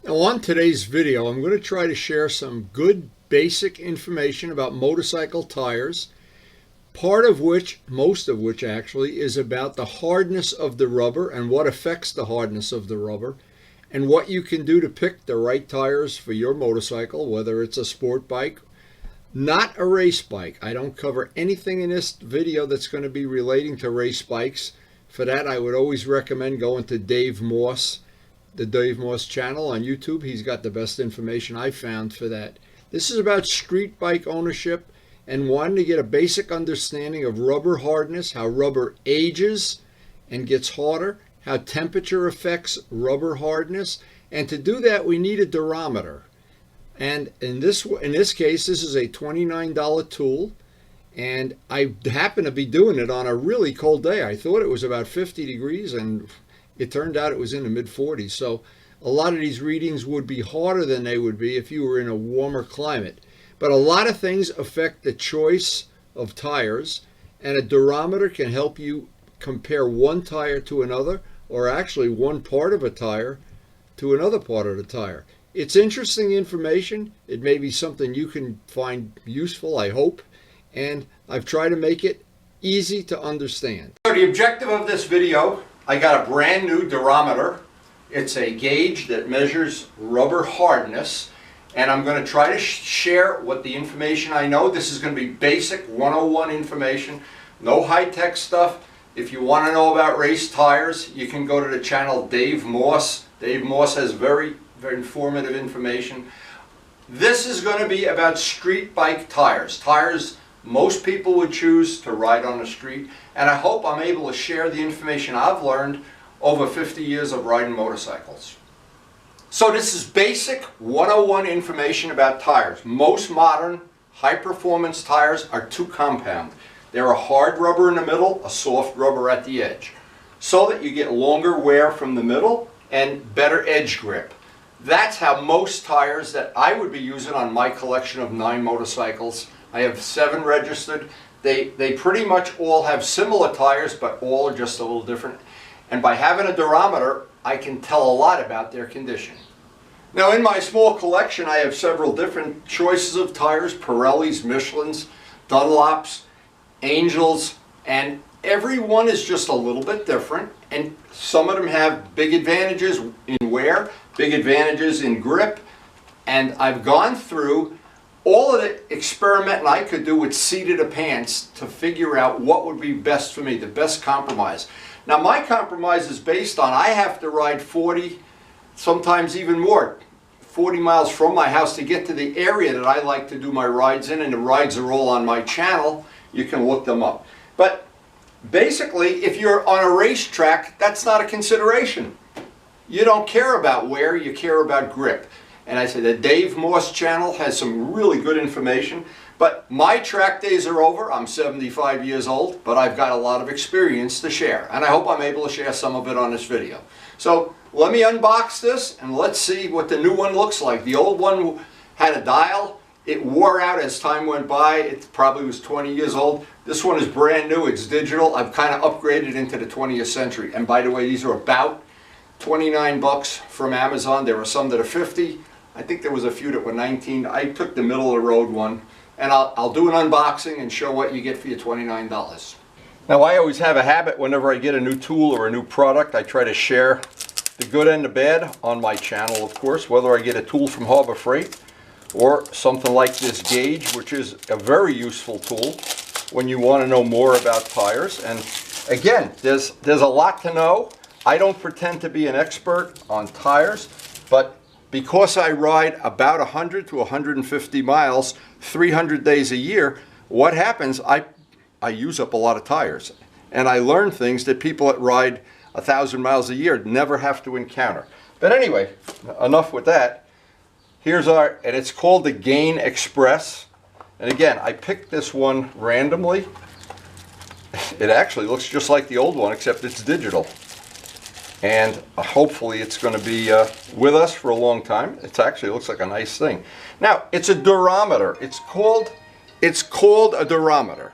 Now on today's video, I'm going to try to share some good basic information about motorcycle tires, most of which actually, is about the hardness of the rubber and what affects the hardness of the rubber, and what you can do to pick the right tires for your motorcycle, whether it's a sport bike, not a race bike. I don't cover anything in this video that's going to be relating to race bikes. For that, I would always recommend going to Dave Moss, the Dave Moss channel on YouTube. He's got the best information I found for that. This is about street bike ownership and wanting to get a basic understanding of rubber hardness, how rubber ages and gets harder, how temperature affects rubber hardness, and to do that we need a durometer. And in this case, this is a $29 tool, and I happen to be doing it on a really cold day. I thought it was about 50 degrees, and it turned out it was in the mid-40s. So a lot of these readings would be harder than they would be if you were in a warmer climate. But a lot of things affect the choice of tires, and a durometer can help you compare one tire to another, or actually one part of a tire to another part of the tire. It's interesting information. It may be something you can find useful, I hope, and I've tried to make it easy to understand. So the objective of this video, I got a brand new durometer. It's a gauge that measures rubber hardness, and I'm going to try to share what the information I know. This is going to be basic 101 information, no high-tech stuff. If you want to know about race tires, you can go to the channel Dave Moss. Dave Moss has very informative information. This is going to be about street bike tires. Tires most people would choose to ride on the street, and I hope I'm able to share the information I've learned over 50 years of riding motorcycles. So this is basic 101 information about tires. Most modern high-performance tires are two compound. They're a hard rubber in the middle, a soft rubber at the edge, so that you get longer wear from the middle and better edge grip. That's how most tires that I would be using on my collection of 9 motorcycles. I have 7 registered. They pretty much all have similar tires, but all are just a little different. And by having a durometer, I can tell a lot about their condition. Now in my small collection, I have several different choices of tires: Pirellis, Michelins, Dunlops, Angels, and every one is just a little bit different. And some of them have big advantages in wear, big advantages in grip, and I've gone through all of the experimenting I could do with seat of the pants to figure out what would be best for me, the best compromise. Now my compromise is based on I have to ride 40, sometimes even more, 40 miles from my house to get to the area that I like to do my rides in, and the rides are all on my channel. You can look them up. But basically, if you're on a racetrack, that's not a consideration. You don't care about wear, you care about grip. And I said the Dave Moss channel has some really good information, but my track days are over. I'm 75 years old, but I've got a lot of experience to share, and I hope I'm able to share some of it on this video. So let me unbox this and let's see what the new one looks like. The old one had a dial. It wore out as time went by. It probably was 20 years old. This one is brand new. It's digital. I've kind of upgraded into the 20th century. And by the way, these are about 29 bucks from Amazon. There are some that are 50. I think there was a few that were 19. I took the middle of the road one, and I'll do an unboxing and show what you get for your $29. Now I always have a habit whenever I get a new tool or a new product, I try to share the good and the bad on my channel, of course, whether I get a tool from Harbor Freight or something like this gauge, which is a very useful tool when you want to know more about tires. And again, there's a lot to know. I don't pretend to be an expert on tires, but because I ride about 100 to 150 miles, 300 days a year, what happens, I use up a lot of tires. And I learn things that people that ride 1,000 miles a year never have to encounter. But anyway, enough with that. Here's our, and it's called the Gain Express. And again, I picked this one randomly. It actually looks just like the old one, except it's digital. And hopefully it's going to be with us for a long time. It actually looks like a nice thing. Now, it's a durometer. It's called a durometer.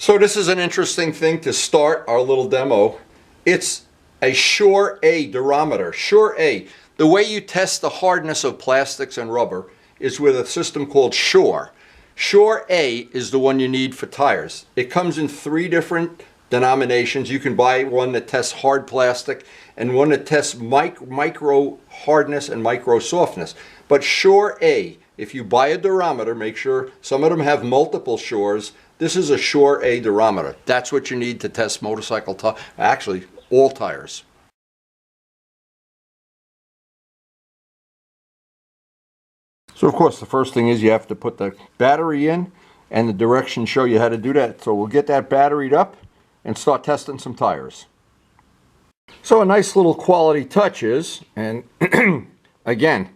So this is an interesting thing to start our little demo. It's a Sure A durometer. Sure A. The way you test the hardness of plastics and rubber is with a system called Sure. Sure A is the one you need for tires. It comes in 3 different denominations. You can buy one that tests hard plastic and one that tests micro hardness and micro softness. But Sure A, if you buy a durometer, make sure some of them have multiple Sures. This is a Sure A durometer. That's what you need to test motorcycle tires, actually all tires. So of course the first thing is you have to put the battery in, and the directions show you how to do that. So we'll get that batteried up and start testing some tires. So a nice little quality touch is, and again,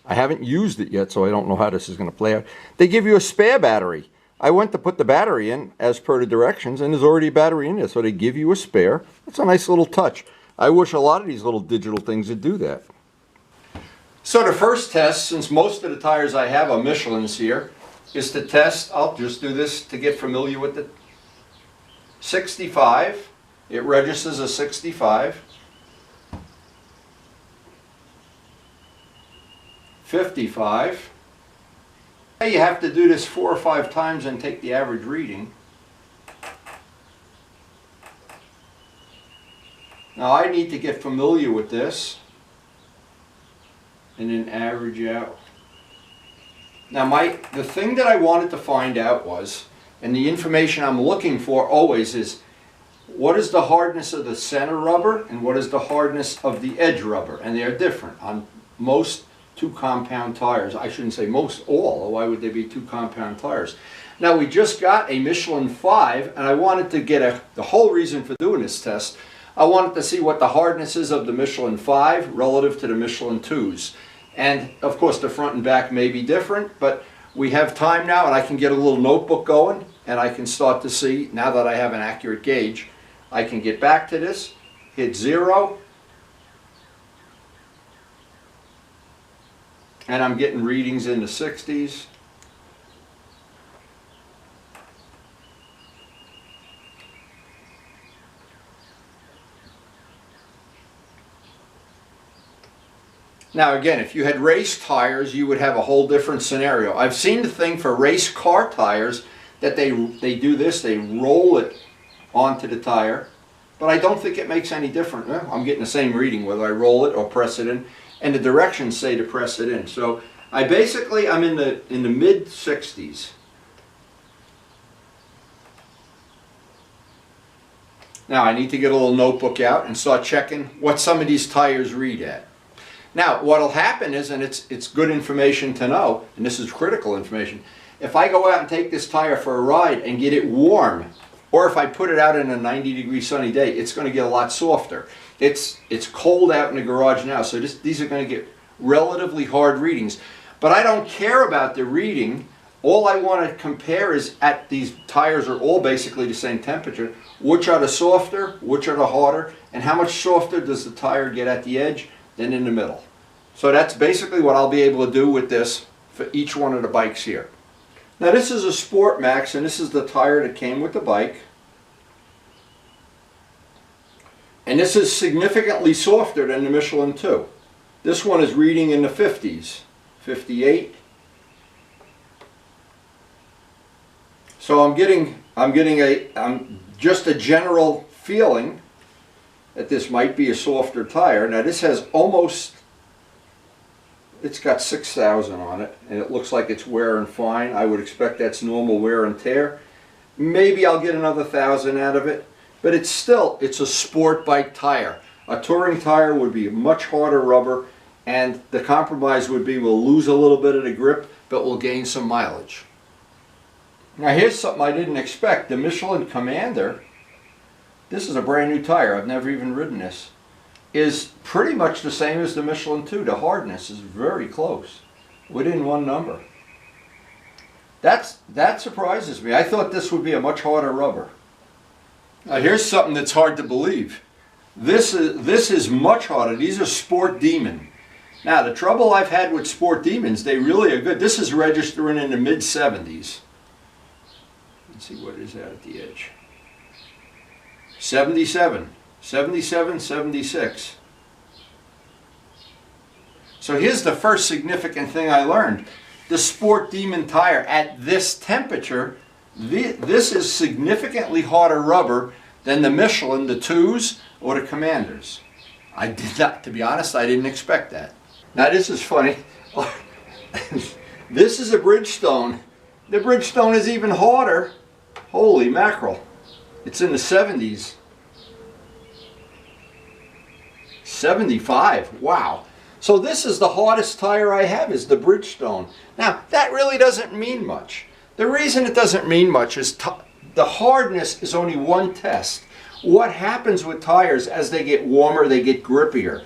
I haven't used it yet, so I don't know how this is going to play out. They give you a spare battery. I went to put the battery in as per the directions, and there's already a battery in there, so they give you a spare. It's a nice little touch. I wish a lot of these little digital things would do that. So the first test, since most of the tires I have are Michelin's here, is to test, I'll just do this to get familiar with the 65. It registers a 65. 55. You have to do this 4 or 5 times and take the average reading. Now I need to get familiar with this and then average out. Now the thing that I wanted to find out was, and the information I'm looking for always is, what is the hardness of the center rubber and what is the hardness of the edge rubber? And they are different on most 2 compound tires. I shouldn't say most, all. Why would they be 2 compound tires? Now we just got a Michelin 5, and I wanted to get the whole reason for doing this test, I wanted to see what the hardness is of the Michelin 5 relative to the Michelin 2s. And of course the front and back may be different, but we have time now and I can get a little notebook going and I can start to see, now that I have an accurate gauge, I can get back to this, hit 0, and I'm getting readings in the 60s. Now again, if you had race tires, you would have a whole different scenario. I've seen the thing for race car tires that they do this, they roll it onto the tire, but I don't think it makes any difference. I'm getting the same reading whether I roll it or press it in, and the directions say to press it in. So I'm in the mid 60s. Now I need to get a little notebook out and start checking what some of these tires read at. Now what will happen is, and it's good information to know, and this is critical information, if I go out and take this tire for a ride and get it warm, or if I put it out in a 90-degree sunny day, it's going to get a lot softer. It's cold out in the garage now, so these are going to get relatively hard readings. But I don't care about the reading. All I want to compare is, at these tires are all basically the same temperature, which are the softer, which are the harder, and how much softer does the tire get at the edge than in the middle. So that's basically what I'll be able to do with this for each one of the bikes here. Now this is a Sport Max, and this is the tire that came with the bike. And this is significantly softer than the Michelin 2. This one is reading in the 50s, 58. So I'm getting just a general feeling that this might be a softer tire. Now this has it's got 6,000 on it, and it looks like it's wearing fine. I would expect that's normal wear and tear. Maybe I'll get another 1,000 out of it, but it's a sport bike tire. A touring tire would be much harder rubber, and the compromise would be we'll lose a little bit of the grip, but we'll gain some mileage. Now here's something I didn't expect. The Michelin Commander, this is a brand new tire, I've never even ridden this, is pretty much the same as the Michelin 2. The hardness is very close, within 1 number. That surprises me. I thought this would be a much harder rubber. Now here's something that's hard to believe. This is much harder. These are Sport Demon. Now the trouble I've had with Sport Demons, they really are good. This is registering in the mid 70s. Let's see what it is out at the edge. 77, 77, 76. So here's the first significant thing I learned. The Sport Demon tire at this temperature, this is significantly harder rubber than the Michelin, the 2s, or the Commanders. I did not, to be honest, I didn't expect that. Now this is funny. This is a Bridgestone. The Bridgestone is even harder. Holy mackerel. It's in the 70s. 75, wow. So this is the hardest tire I have, is the Bridgestone. Now, that really doesn't mean much. The reason it doesn't mean much is the hardness is only one test. What happens with tires as they get warmer, they get grippier.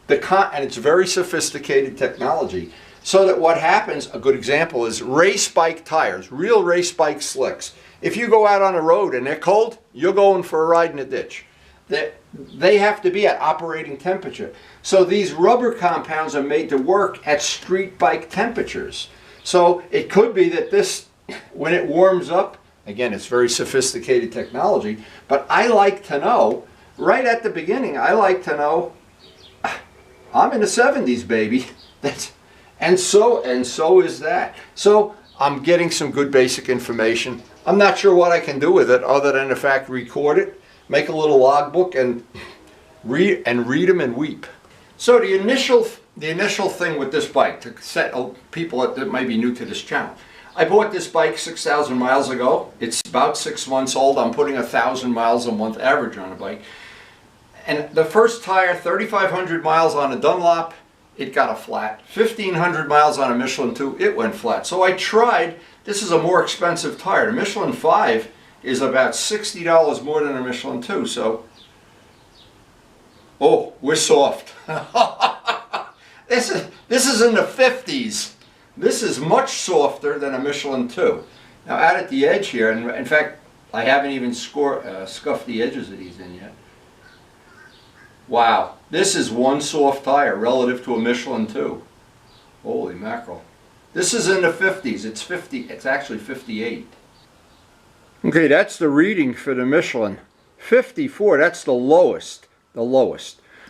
And it's very sophisticated technology. So that what happens, a good example is race bike tires, real race bike slicks. If you go out on the road and they're cold, you're going for a ride in a ditch. They have to be at operating temperature. So these rubber compounds are made to work at street bike temperatures. So it could be that this, when it warms up, again, it's very sophisticated technology, but I like to know, right at the beginning, I like to know, I'm in the 70s, baby. And so is that. So I'm getting some good basic information. I'm not sure what I can do with it other than, in fact, record it, make a little logbook, and read them and weep. So the initial thing with this bike, to set people that might be new to this channel, I bought this bike 6,000 miles ago. It's about 6 months old. I'm putting 1,000 miles a month average on a bike. And the first tire, 3,500 miles on a Dunlop, it got a flat. 1,500 miles on a Michelin 2, it went flat. So I tried, this is a more expensive tire. The Michelin 5 is about $60 more than a Michelin 2. So, oh, we're soft. This is in the 50s. This is much softer than a Michelin 2. Now out at the edge here, and in fact, I haven't even scuffed the edges of these in yet. Wow, this is one soft tire relative to a Michelin 2. Holy mackerel. This is in the 50s. It's actually 58. Okay, that's the reading for the Michelin. 54, that's the lowest.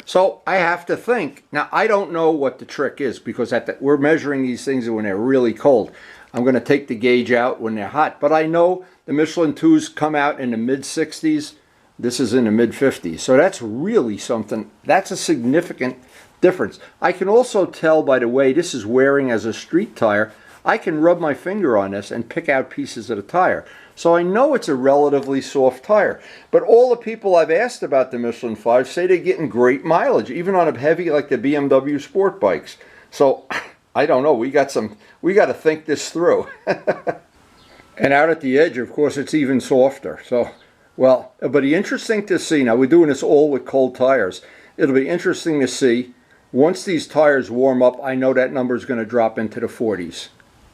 So I have to think. Now, I don't know what the trick is, because we're measuring these things when they're really cold. I'm going to take the gauge out when they're hot. But I know the Michelin 2s come out in the mid-60s. This is in the mid-50s. So that's really something. That's a significant difference. I can also tell by the way this is wearing as a street tire. I can rub my finger on this and pick out pieces of the tire. So I know it's a relatively soft tire. But all the people I've asked about the Michelin 5 say they're getting great mileage, even on a heavy like the BMW sport bikes. So I don't know. We got to think this through. And out at the edge, of course, it's even softer. So, well, it'll be interesting to see. Now, we're doing this all with cold tires. It'll be interesting to see. Once these tires warm up, I know that number is going to drop into the 40s.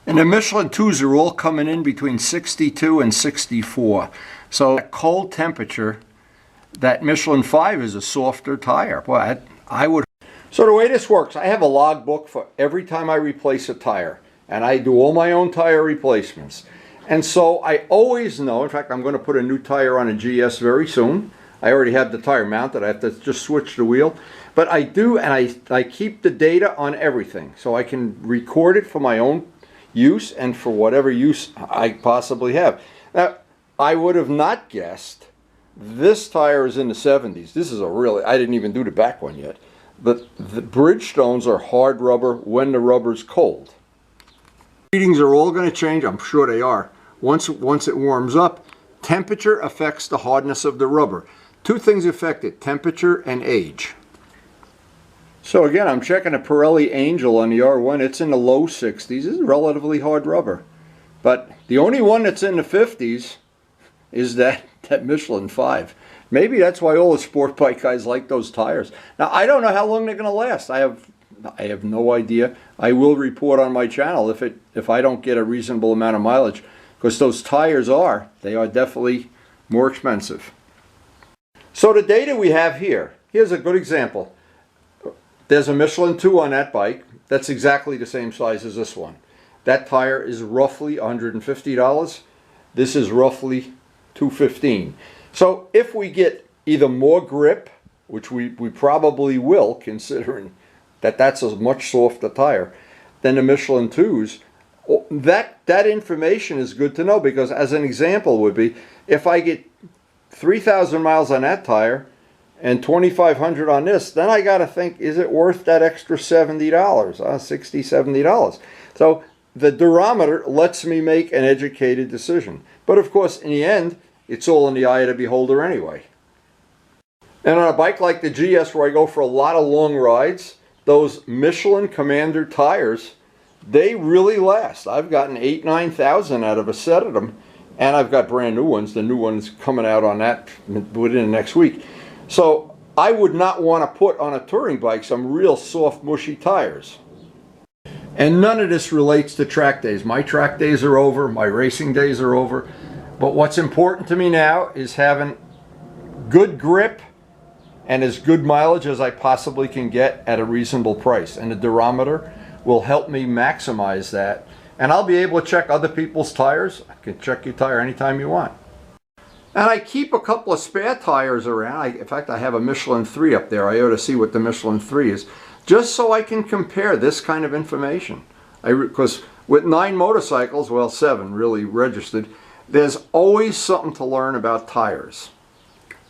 And the Michelin 2s are all coming in between 62 and 64. So at cold temperature, that Michelin 5 is a softer tire. Boy, I would. So the way this works, I have a logbook for every time I replace a tire. And I do all my own tire replacements. And so I always know, in fact, I'm going to put a new tire on a GS very soon. I already have the tire mounted. I have to just switch the wheel. But I do, and I keep the data on everything. So I can record it for my own use and for whatever use I possibly have. Now, I would have not guessed this tire is in the 70s. This is I didn't even do the back one yet. But the Bridgestones are hard rubber when the rubber's cold. Readings are all going to change. I'm sure they are. Once it warms up, temperature affects the hardness of the rubber. Two things affect it, temperature and age. So again, I'm checking a Pirelli Angel on the R1. It's in the low 60s. This is relatively hard rubber. But the only one that's in the 50s is that Michelin 5. Maybe that's why all the sport bike guys like those tires. Now, I don't know how long they're going to last. I have no idea. I will report on my channel if I don't get a reasonable amount of mileage, because those tires they are definitely more expensive. So the data we have here, here's a good example. There's a Michelin 2 on that bike. That's exactly the same size as this one. That tire is roughly $150. This is roughly 215. So if we get either more grip, which we probably will, considering that's a much softer tire than the Michelin 2s, that information is good to know, because as an example would be, if I get 3,000 miles on that tire and 2,500 on this, then I got to think, is it worth that extra $70, $60, $70? So the durometer lets me make an educated decision. But of course, in the end, it's all in the eye of the beholder anyway. And on a bike like the GS, where I go for a lot of long rides, those Michelin Commander tires, they really last. I've gotten 8,000–9,000 out of a set of them, and I've got brand new ones. The new one's coming out on that within the next week. So I would not want to put on a touring bike some real soft, mushy tires. And none of this relates to track days. My track days are over, my racing days are over. But what's important to me now is having good grip and as good mileage as I possibly can get at a reasonable price. And the durometer will help me maximize that. And I'll be able to check other people's tires. I can check your tire anytime you want. And I keep a couple of spare tires around. In fact, I have a Michelin 3 up there. I ought to see what the Michelin 3 is, just so I can compare this kind of information. Because with 9 motorcycles, well, 7 really registered, there's always something to learn about tires.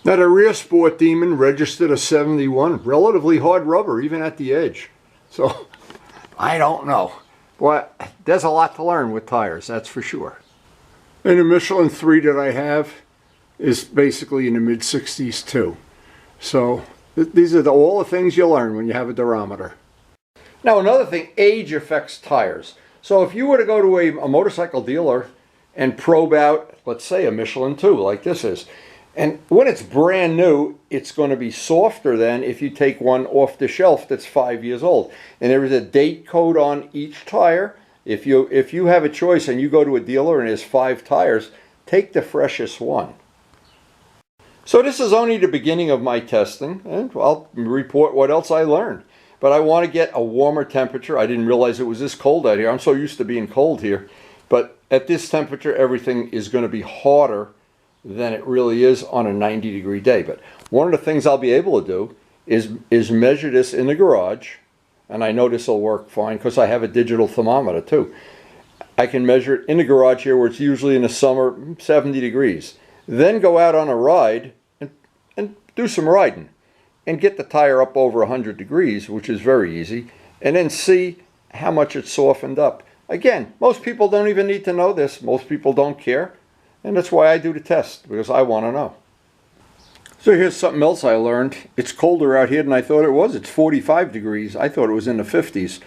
Now, the rear Sport Demon registered a 71, relatively hard rubber, even at the edge. So, I don't know. But there's a lot to learn with tires, that's for sure. And the Michelin 3 that I have is basically in the mid-60s too. So, these are all the things you learn when you have a durometer. Now, another thing, age affects tires. So, if you were to go to a motorcycle dealer and probe out, let's say, a Michelin 2 like this is, and when it's brand new, it's going to be softer than if you take one off the shelf that's 5 years old. And there is a date code on each tire. If you have a choice and you go to a dealer and there's 5 tires, take the freshest one. So this is only the beginning of my testing, and I'll report what else I learned. But I want to get a warmer temperature. I didn't realize it was this cold out here. I'm so used to being cold here. But at this temperature, everything is going to be hotter than it really is on a 90-degree day. But one of the things I'll be able to do is measure this in the garage, and I know this will work fine because I have a digital thermometer too. I can measure it in the garage here, where it's usually in the summer 70 degrees. Then go out on a ride and do some riding and get the tire up over 100 degrees, which is very easy, and then see how much it's softened up. Again, most people don't even need to know this. Most people don't care. And that's why I do the test, because I want to know. So here's something else I learned. It's colder out here than I thought it was. It's 45 degrees. I thought it was in the 50s.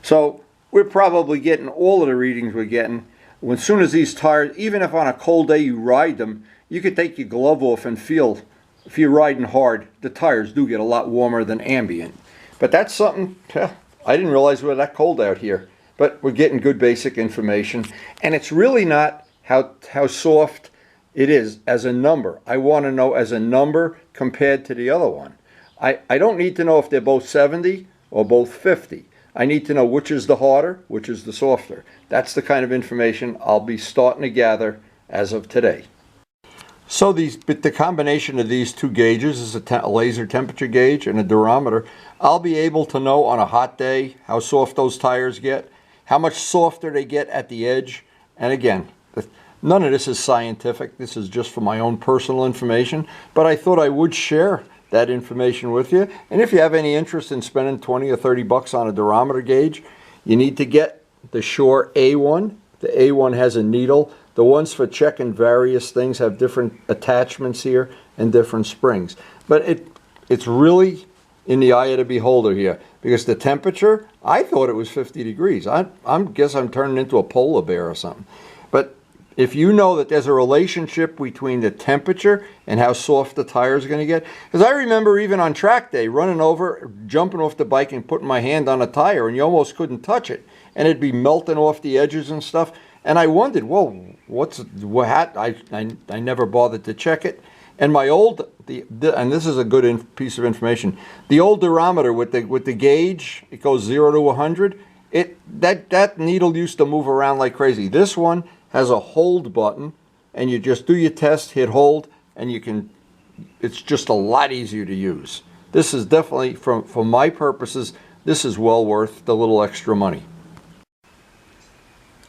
So we're probably getting all of the readings we're getting. As soon as these tires, even if on a cold day you ride them, you could take your glove off and feel, if you're riding hard, the tires do get a lot warmer than ambient. But that's something, I didn't realize we were that cold out here. But we're getting good basic information. And it's really not how soft it is as a number. I want to know as a number compared to the other one. I don't need to know if they're both 70 or both 50. I need to know which is the harder, which is the softer. That's the kind of information I'll be starting to gather as of today. So the combination of these two gauges is a laser temperature gauge and a durometer. I'll be able to know on a hot day how soft those tires get, how much softer they get at the edge. And again, none of this is scientific. This is just for my own personal information. But I thought I would share that information with you. And if you have any interest in spending 20 or 30 bucks on a durometer gauge, you need to get the Shore A1. The A1 has a needle. The ones for checking various things have different attachments here and different springs. But it's really in the eye of the beholder here, because the temperature, I thought it was 50 degrees. I guess I'm turning into a polar bear or something. But if you know that there's a relationship between the temperature and how soft the tire is going to get. Because I remember even on track day, running over, jumping off the bike and putting my hand on a tire, and you almost couldn't touch it. And it'd be melting off the edges and stuff. And I wondered, well, I never bothered to check it. And my old, and this is a good piece of information, the old durometer with the gauge, it goes 0 to 100. That needle used to move around like crazy. This one has a hold button and you just do your test, hit hold, and you can, it's just a lot easier to use. This is definitely, for my purposes, this is well worth the little extra money.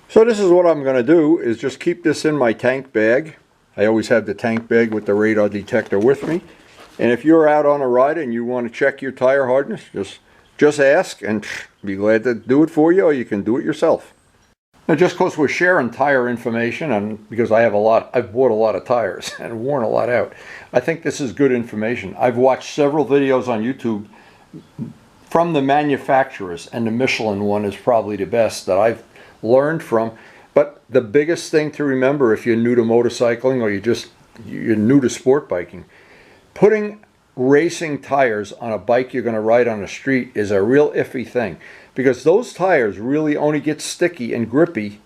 So this is what I'm going to do, is just keep this in my tank bag. I always have the tank bag with the radar detector with me. And if you're out on a ride and you want to check your tire hardness, just ask and be glad to do it for you, or you can do it yourself. Now, just because we're sharing tire information, and because I've bought a lot of tires and worn a lot out, I think this is good information. I've watched several videos on YouTube from the manufacturers, and the Michelin one is probably the best that I've learned from. But the biggest thing to remember if you're new to motorcycling, or you're new to sport biking, putting racing tires on a bike you're going to ride on the street is a real iffy thing, because those tires really only get sticky and grippy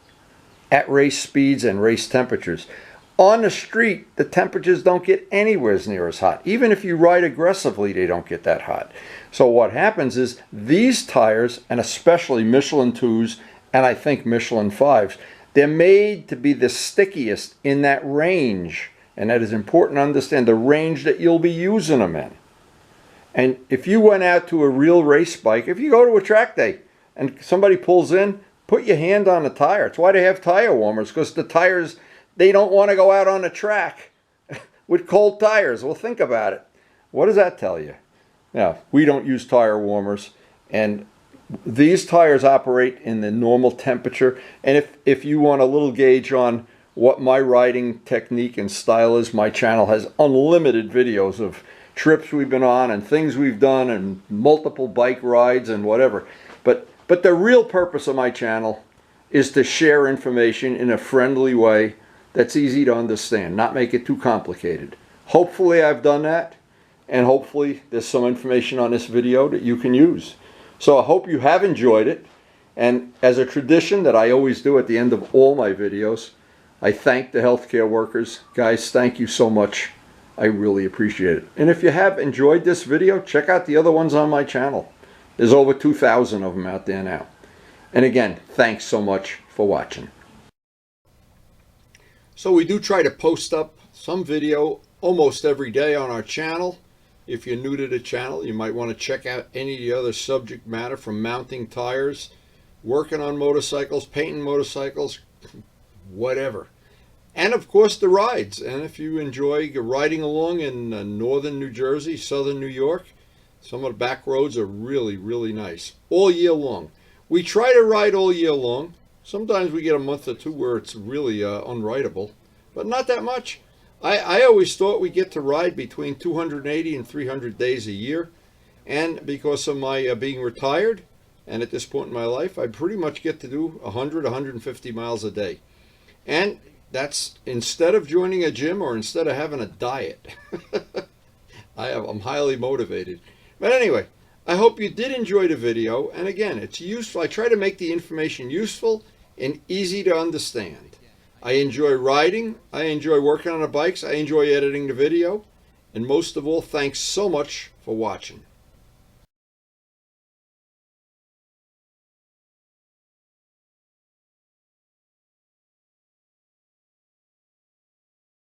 at race speeds and race temperatures. On the street, the temperatures don't get anywhere near as hot. Even if you ride aggressively, they don't get that hot. So what happens is these tires, and especially Michelin 2s and I think Michelin 5s, they're made to be the stickiest in that range. And that is important to understand, the range that you'll be using them in. And if you went out to a real race bike, if you go to a track day and somebody pulls in, put your hand on the tire. It's why they have tire warmers, because the tires, they don't want to go out on the track with cold tires. Well, think about it. What does that tell you? Now, we don't use tire warmers, and these tires operate in the normal temperature. And if you want a little gauge on what my riding technique and style is, my channel has unlimited videos of trips we've been on and things we've done and multiple bike rides and whatever. But the real purpose of my channel is to share information in a friendly way that's easy to understand, not make it too complicated. Hopefully I've done that, and hopefully there's some information on this video that you can use. So I hope you have enjoyed it, and as a tradition that I always do at the end of all my videos, I thank the healthcare workers. Guys, thank you so much. I really appreciate it. And if you have enjoyed this video, check out the other ones on my channel. There's over 2,000 of them out there now. And again, thanks so much for watching. So we do try to post up some video almost every day on our channel. If you're new to the channel, you might want to check out any of the other subject matter, from mounting tires, working on motorcycles, painting motorcycles, whatever. And of course the rides. And if you enjoy riding along in northern New Jersey, southern New York, some of the back roads are really, really nice all year long. We try to ride all year long. Sometimes we get a month or two where it's really unrideable, but not that much. I always thought we get to ride between 280 and 300 days a year. And because of my being retired, and at this point in my life, I pretty much get to do 100, 150 miles a day. And that's instead of joining a gym or instead of having a diet. I'm highly motivated. But anyway, I hope you did enjoy the video. And again, it's useful. I try to make the information useful and easy to understand. I enjoy riding. I enjoy working on the bikes. I enjoy editing the video. And most of all, thanks so much for watching.